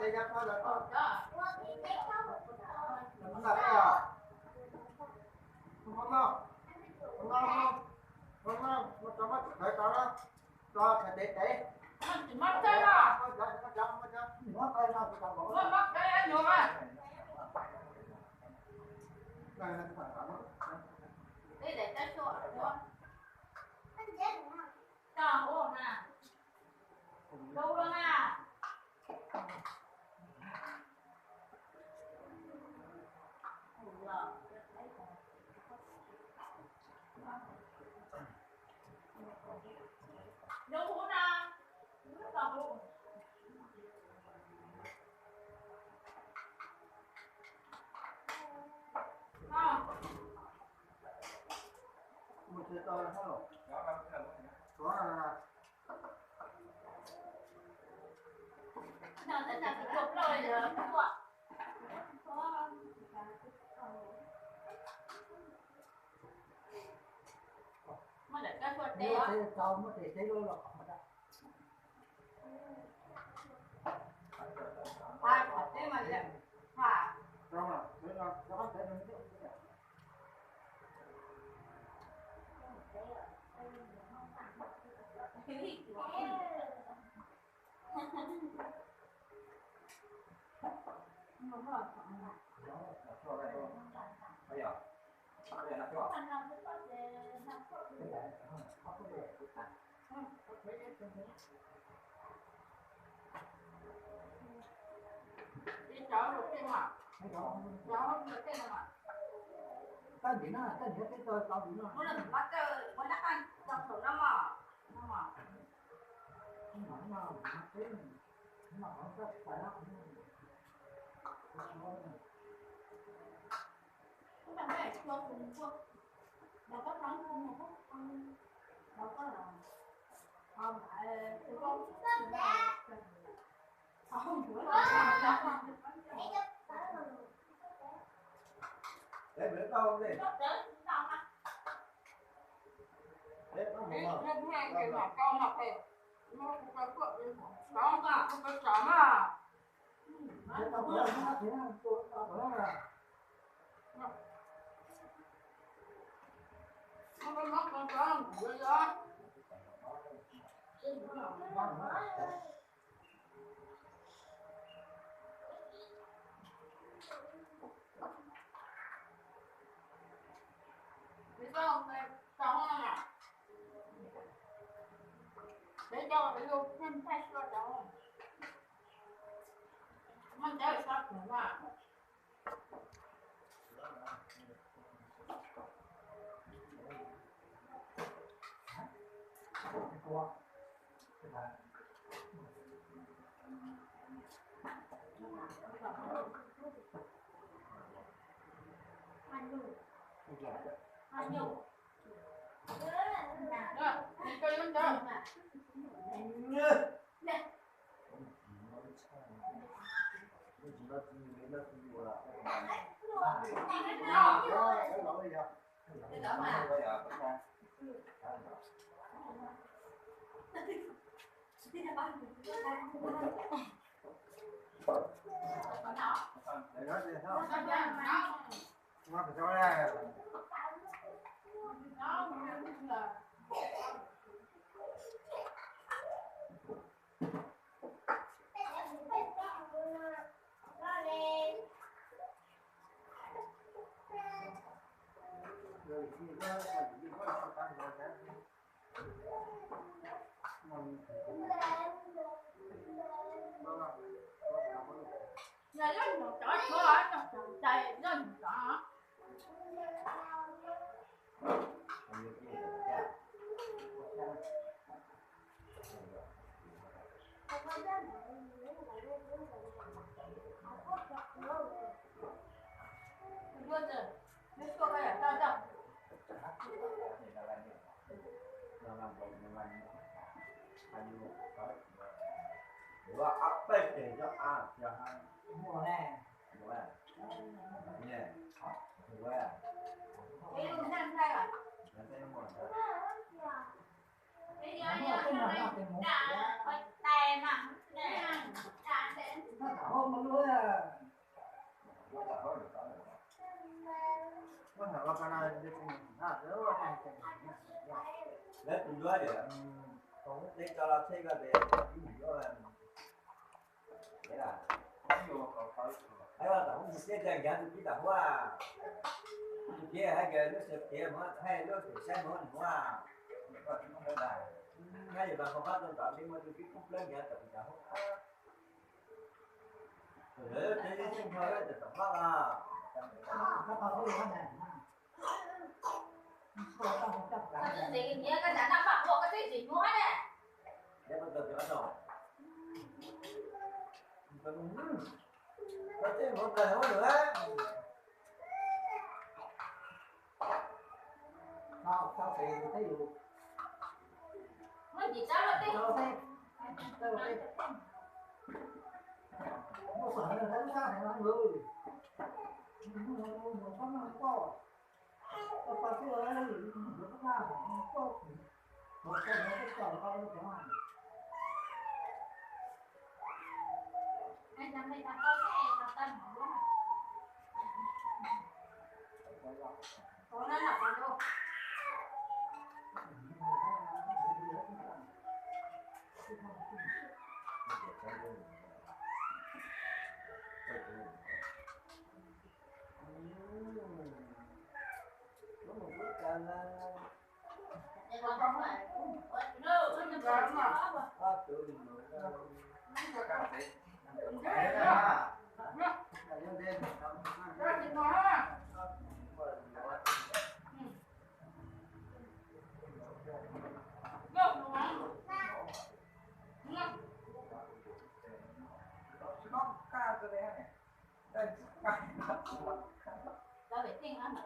đây ra thôi là thôi. Đó. Không là cái à? Không không không không không không không cho mất phải cho phải để Mất tay à? mất tay nào thì còn bỏ Mất tay anh nhục à? này này phải Đây để tay chuột luôn. Cho bố nè. Đâu đó nè. Đâu bố nè. Đâu bố. mình sẽ to hết rồi có Nào sẽ là cái cục lời rồi không ạ? Mà để cái quần nếu đeo á. thế sau mới thì thấy luôn là không đó Ai phải thế mà vậy? Hả? không à thế là nó có thể mình Đi chó được cái mà. Chó được cái mà. cái gì nó cái gì cái tôi tao gì nó Mỗi lần bắt mới đắt ăn trong số năm à. Năm à. nó không có phải nó Chúng ta phải cho cùng quân. Đâu có thắng không mà không. Đâu có là không phải tôi không không chữa để bữa đâu đi để nó một lên hai cái mà con học thì nó cũng có phượng đó cả không có chó mà để tao bữa nó thì nó tao bữa là không có mắc con chó bây giờ biết không này cháu à để cho cái lúc thêm thay cho cháu mình chơi sao cũng mà qua ăn nhiều rồi đi chơi luôn chơi nhà rất nhiều chó chúa ở trong chuồng chạy rất nhiều chó luôn rồi biết cô bây giờ cho chồng Gua apa itu? Jangan. Boleh. Boleh. Ini. Boleh. cái luôn nhanh thay à Nanti yang mau. cái gì đó đã tay mà nè đã đến Nó makanan di sini. Nah, itu kan. Lấy từ dưới để không lấy cho là xây ra để cái gì đó là thế là hay là tổng một cái trang giá thì tổng qua kia hay cái nó sẽ kia mà hay nó sẽ xem nó qua và nó không đài ngay giờ bạn không phát trong tạo nhưng mà cái khúc lớn giá tập cả hút rồi thế cái sinh thôi thì tổng phát à cái gì nhé cái đã nằm bạc bộ cái gì nữa đấy để bắt đầu thì bắt đầu có thêm một lần nữa Sao thì thấy được. nó chỉ sao là cái Nó sợ là thấy sao này mọi người. Nó có. Nó có cái ơi, nó có ra nó có. Một cái nó cái trời coi nó thế nào. anh làm này ta có cái em ta tân đúng không có nó là con đâu em còn không phải nó nó còn mà Tao phải tin ăn mà.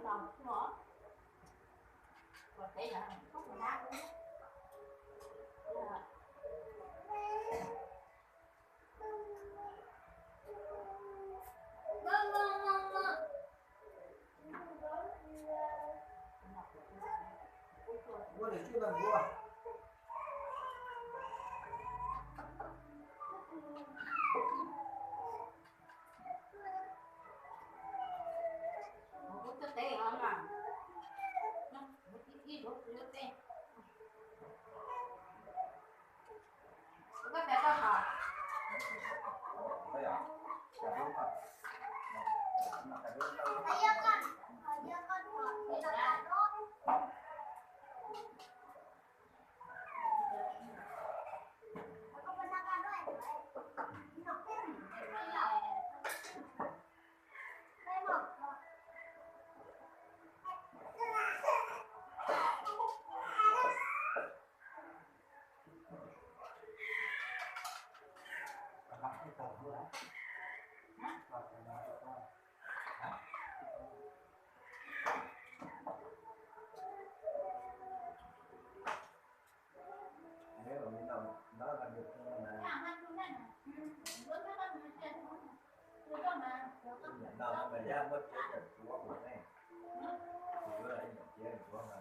Lòng nữa. Còn đây là không có đá nữa. Mua để chưa cần mua. Nào mà ra mất cái thật của của này vừa là anh chơi của mà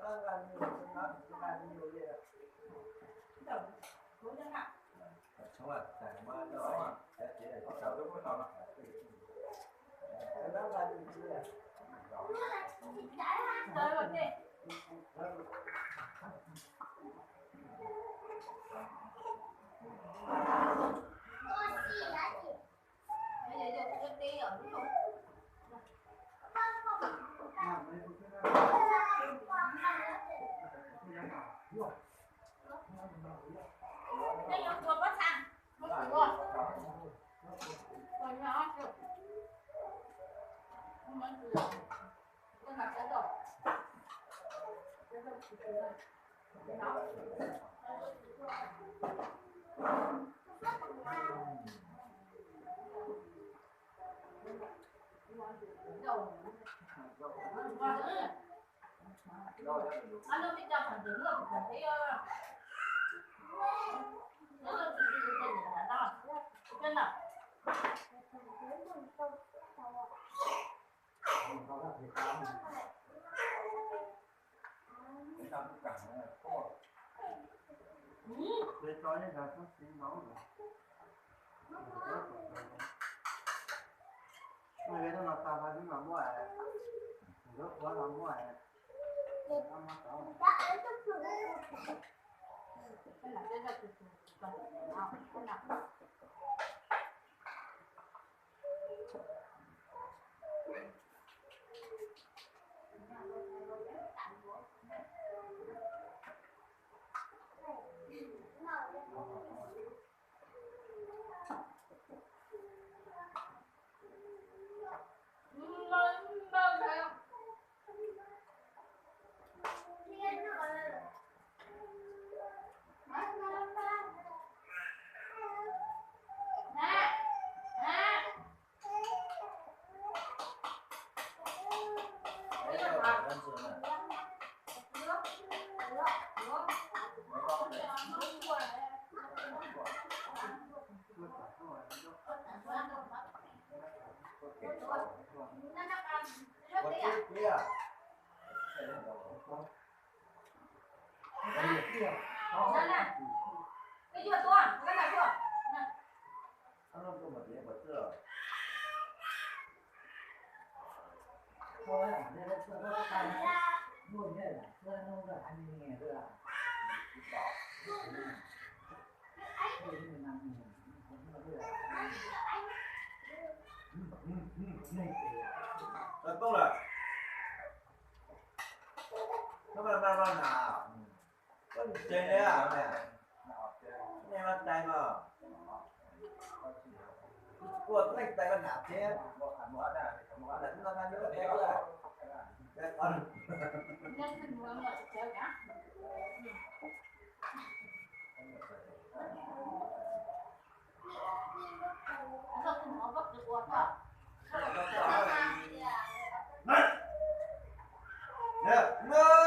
nó làm nhiều vậy xong rồi tại mà đó chỉ là có sao đúng không nó là gì vậy anh đâu biết cho phần trưởng rồi phần thấy nó trên nào Để cho những người phát sinh máu rồi. Bây giờ nó ta phải đứng làm ngoài, rất quá làm ngoài. cái là cái là cái là cái chưa to cái này chưa tốt rồi. Nó mà nào. Có chơi đấy à mẹ. Nghe nó tay mà. Của cái tay con nạp thế. Một là nó ăn nữa thế rồi. Con. nên mình muốn là chơi cả nó không có bắt được quá cả Nè, nè.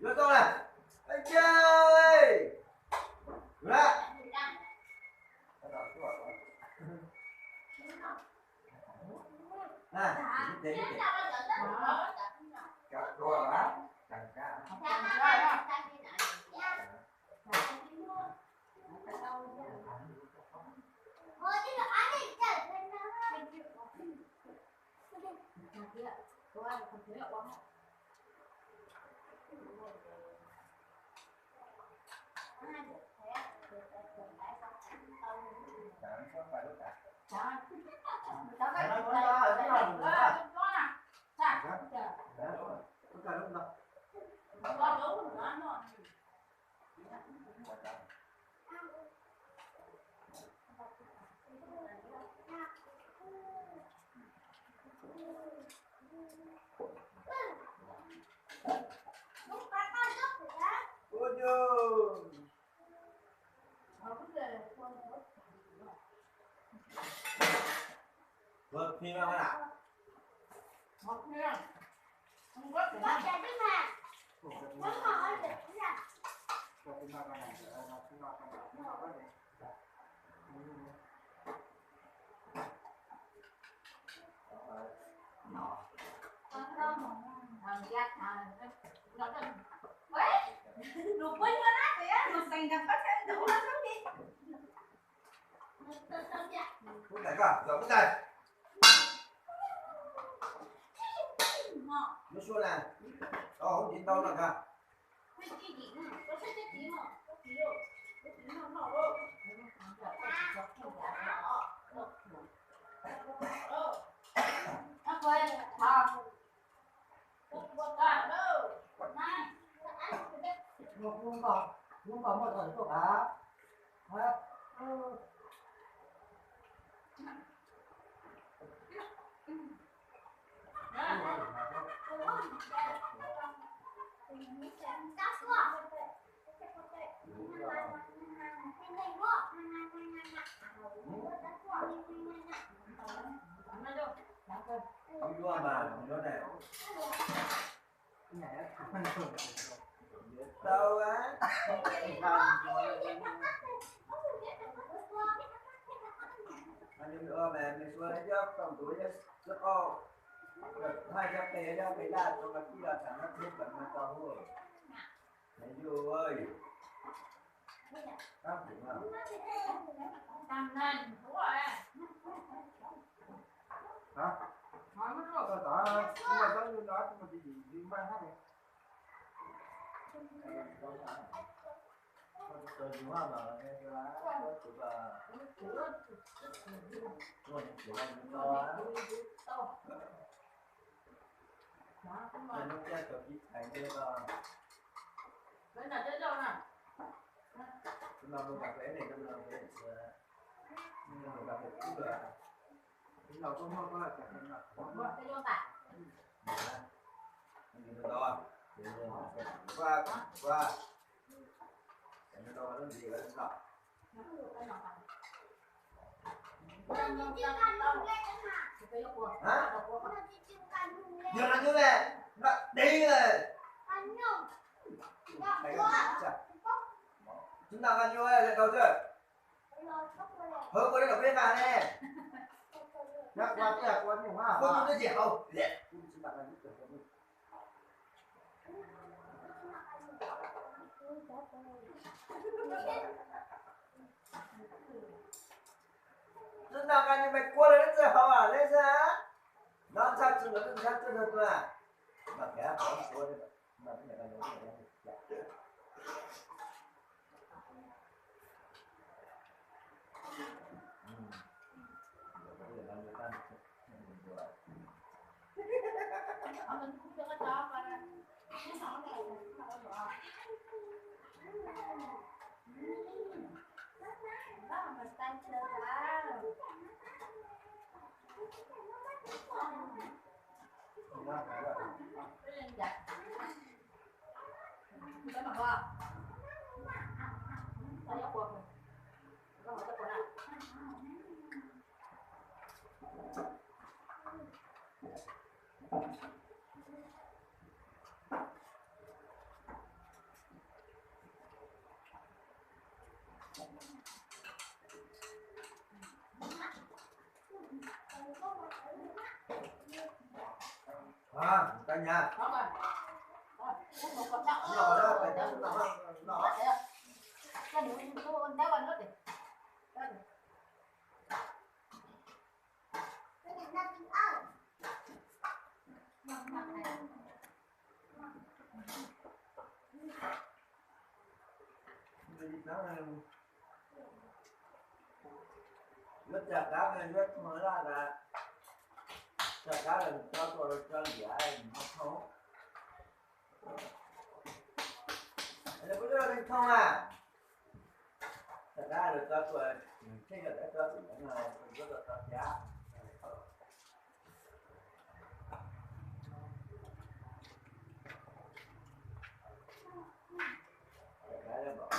Vô con này. Anh chơi. Ra. Nè, để cặp đôi á. Cặp cá. Vâng, phim không ạ? Một miếng không có gì thằng giác nó đồ quên nó nát vậy nó xanh đập bắt cái đồ nó sống đi Không phải cả, giờ không phải. Nó xua này. Không chín đâu nào cả. Không có một lần của cả. Đi đua mà nó này đâu á anh đi đua mà mình xuống đấy trước cầm túi rất to hai cái té ra cái đạn cho nó khi là chẳng nó thêm bẩn nó to rồi thấy chưa ơi các đúng không Tăng lên, đúng rồi. hả Hỏi mới rồi. tao tao nhưng mà tao như đó mà gì mang hết này tôi đúng không mà nghe cái lá có chụp là rồi chụp anh to á anh lúc ra chụp chiếc thành kia to Bên này tới đâu nè? chúng ta luôn cà phê này chúng ta luôn cà phê nhưng mà cà phê cũng được chúng nào cũng không có là chặt nào Cái vô tả. nhìn nó to qua qua nó to nó gì vậy nó hả giờ là như này nó đi rồi chúng ta ăn vô đây đầu chưa hơn có đi đọc bên bàn này nhắc qua cái qua nhiều hả không có cái gì không chúng ta ăn chút rồi chúng ta ăn như mày qua lên rồi hả à lên ra nó chắc chắn nó chắc chắn được mà cái có số đấy mà cái này là nó Mình cũng chưa có cho mà. Cái sổ này nó có được. Đó là mình tan chơi ra. Cái lên giặt. Cái mà qua. Tao nhớ quần. Nó mở cái quần nào. à cả nhà Đó rồi. Rồi, uống một cốc đó. nhỏ đó phải cho nó Cái này tôi đá vào nước đi. Đó đi. rất chặt cá này rất mới ra là chặt cá là cho tôi cho giải nó thấu là có đưa lên không à chặt cá được cho tôi khi là để cho tôi những này rất là tốt giá cái là bảo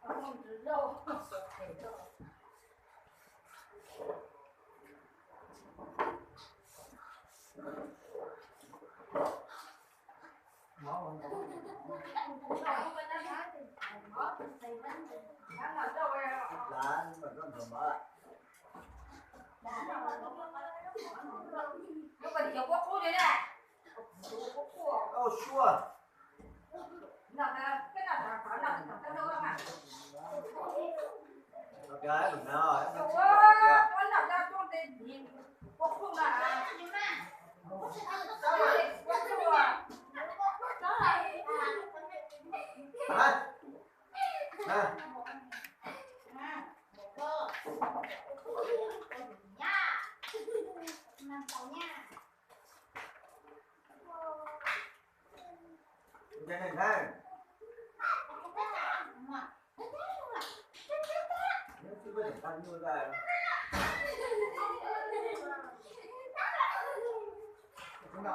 Không được đâu. lá nhưng mà nó vừa mở lại Nó còn nhiều quốc khu đấy này. oh sure Cái nào là phải làm thằng đâu không à? cái mình nói nó chỉ Con nào ra con đi quốc khu là đâu rồi quốc khu à? Đó là hả hả 괜찮은 날. 엄마. 연습을 많이 오다. chúng ta